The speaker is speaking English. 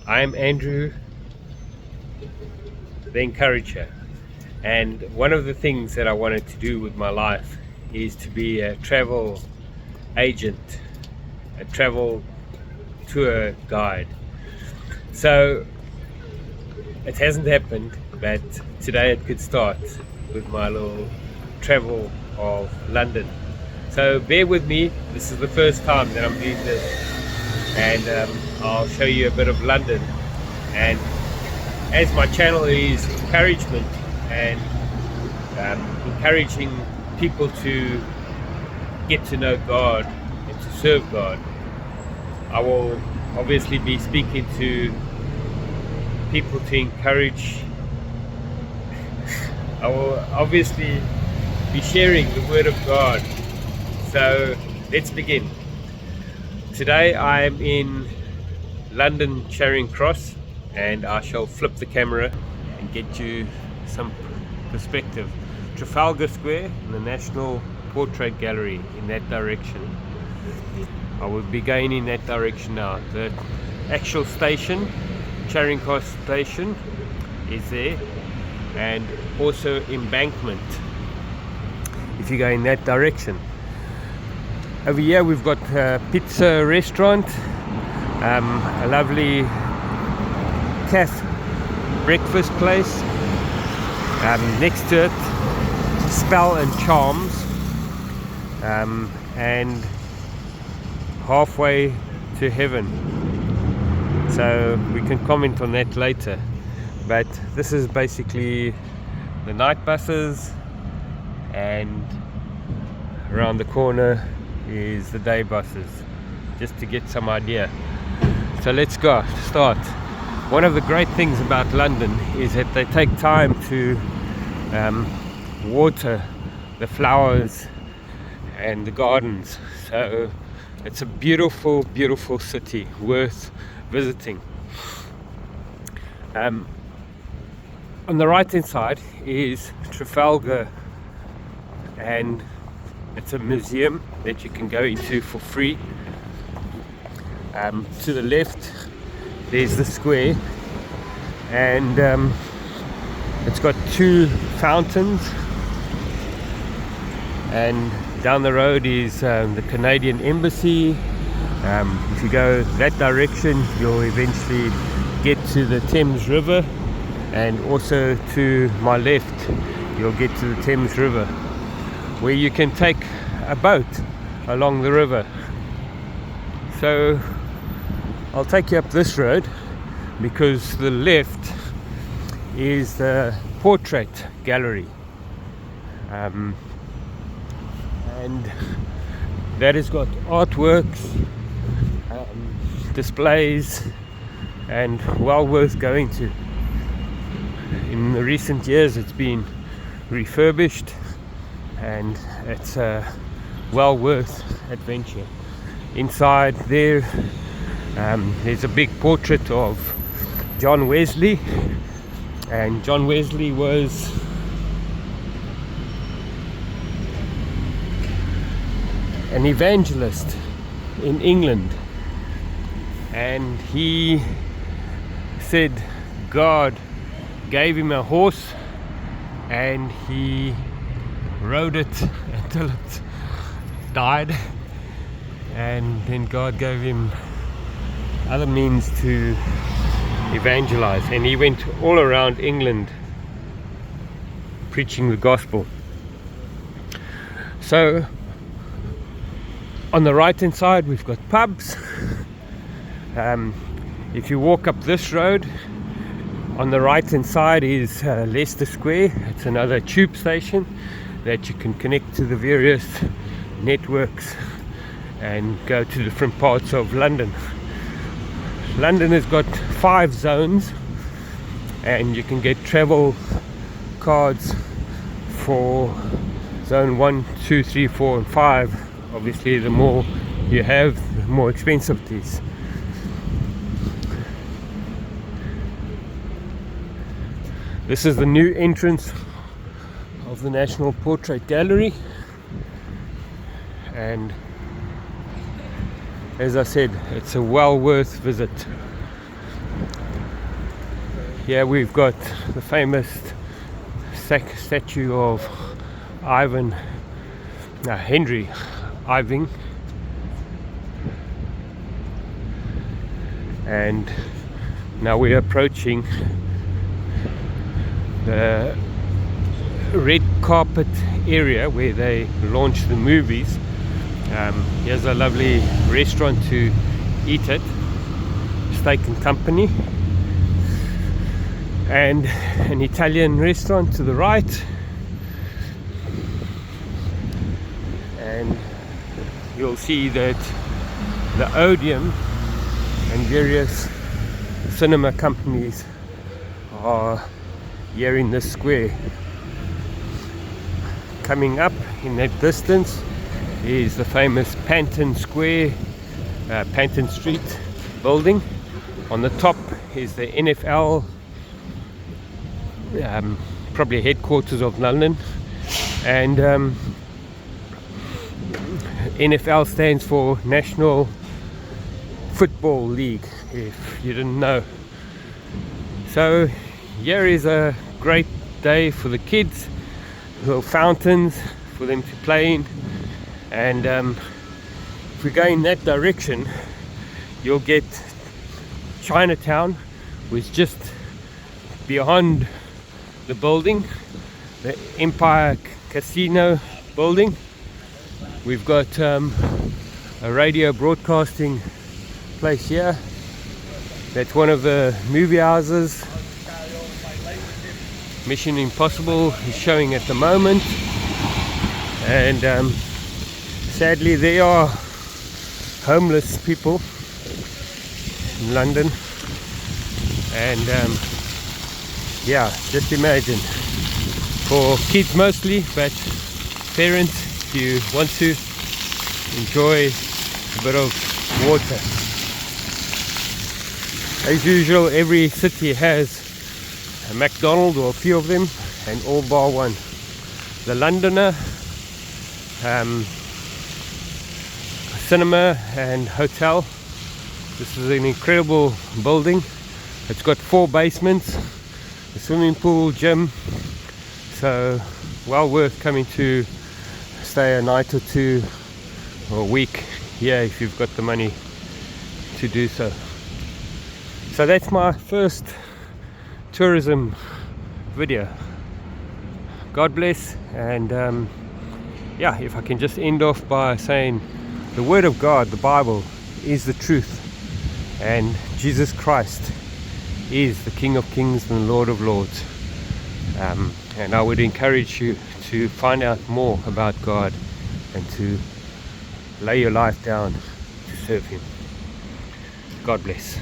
I'm Andrew, the encourager, and one of the things that I wanted to do with my life is to be a travel agent, a travel tour guide. So it hasn't happened, but today it could start with my little travel of London. So bear with me, this is the first time that I'm doing this, and I'll show you a bit of London. And as my channel is encouragement and encouraging people to get to know God and to serve God, I will obviously be speaking to people to encourage. I will obviously be sharing the Word of God. So let's begin. Today I am in London Charing Cross, and I shall flip the camera and get you some perspective. Trafalgar Square and the National Portrait Gallery in that direction. I will be going in that direction now. The actual station, Charing Cross station, is there, and also Embankment if you go in that direction. Over here we've got a pizza restaurant, a lovely cafe breakfast place. Next to it, Spell and Charms, and Halfway to Heaven. So we can comment on that later. But this is basically the night buses, and around the corner is the day buses, just to get some idea. So let's go start. One of the great things about London is that they take time to water the flowers and the gardens. So it's a beautiful, beautiful city, worth visiting. On the right hand side is Trafalgar, and it's a museum that you can go into for free. To the left there's the square, and it's got two fountains, and down the road is the Canadian Embassy. If you go that direction you'll eventually get to the Thames River, and also to my left you'll get to the Thames River, where you can take a boat along the river. So I'll take you up this road, because the left is the portrait gallery, and that has got artworks, displays, and well worth going to. In the recent years it's been refurbished, and it's a well worth adventure. Inside there, there's a big portrait of John Wesley, and John Wesley was an evangelist in England, and he said God gave him a horse and he rode it until it died, and then God gave him other means to evangelize, and he went all around England preaching the gospel. So on the right hand side we've got pubs. If you walk up this road, on the right hand side is Leicester Square. It's another tube station that you can connect to the various networks and go to different parts of London. London has got 5 zones, and you can get travel cards for zone 1, 2, 3, 4 and 5. Obviously the more you have, the more expensive it is. This is the new entrance of the National Portrait Gallery, and as I said, it's a well worth visit. Here we've got the famous statue of Henry Irving, and now we're approaching the red carpet area where they launch the movies. Here's a lovely restaurant to eat at, Steak and Company, and an Italian restaurant to the right, and you'll see that the Odeon and various cinema companies are here in this square. Coming up in that distance is the famous Panton Street building. On the top is the NFL, probably headquarters of London, and NFL stands for National Football League, if you didn't know. So here is a great day for the kids, little fountains for them to play in, and if we go in that direction you'll get Chinatown, which is just beyond the building, the Empire Casino building. We've got a radio broadcasting place here. That's one of the movie houses. Mission Impossible is showing at the moment, and sadly there are homeless people in London, and yeah, just imagine, for kids mostly, but parents, if you want to enjoy a bit of water. As usual, every city has a McDonald's, or a few of them, and all bar one. The Londoner cinema and hotel. This is an incredible building. It's got 4 basements, a swimming pool, gym, so well worth coming to stay a night or two or a week here if you've got the money to do so. So that's my first tourism video. God bless, and yeah, if I can just end off by saying the Word of God, the Bible, is the truth, and Jesus Christ is the King of Kings and the Lord of Lords, and I would encourage you to find out more about God and to lay your life down to serve Him. God bless.